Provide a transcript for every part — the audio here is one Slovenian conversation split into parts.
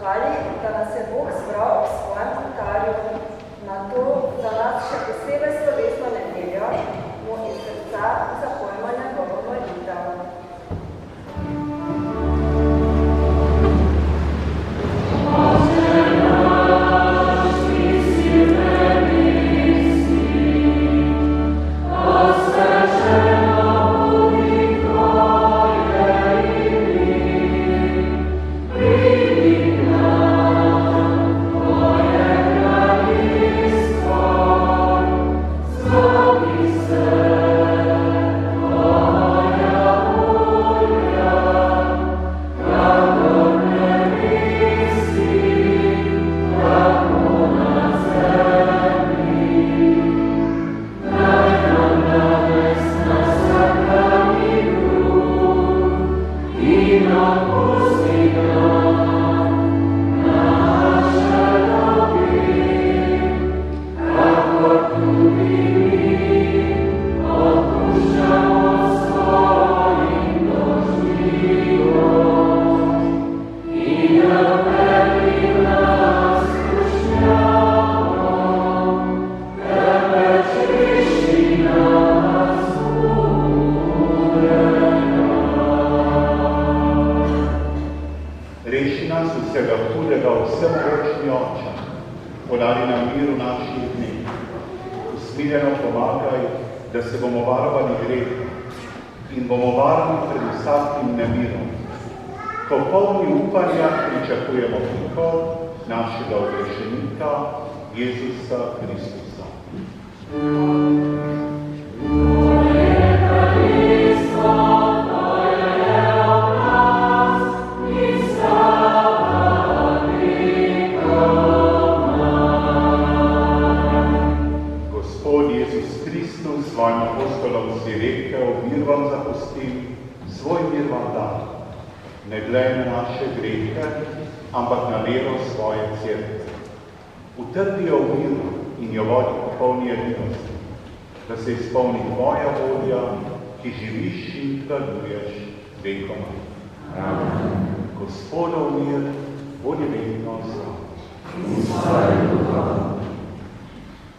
ali da nas je Bog zbral ob svojem oltarju, na to za nas še posebej slovesno nedeljo, mu iz srca zapojmo njegovo molitev.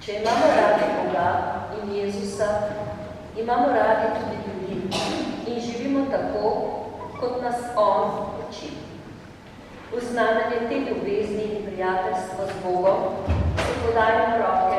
Če imamo radi Boga in Jezusa, imamo radi tudi ljudi in živimo tako, kot nas On uči. V znamenje te ljubezni in prijateljstva z Bogom se podajamo roke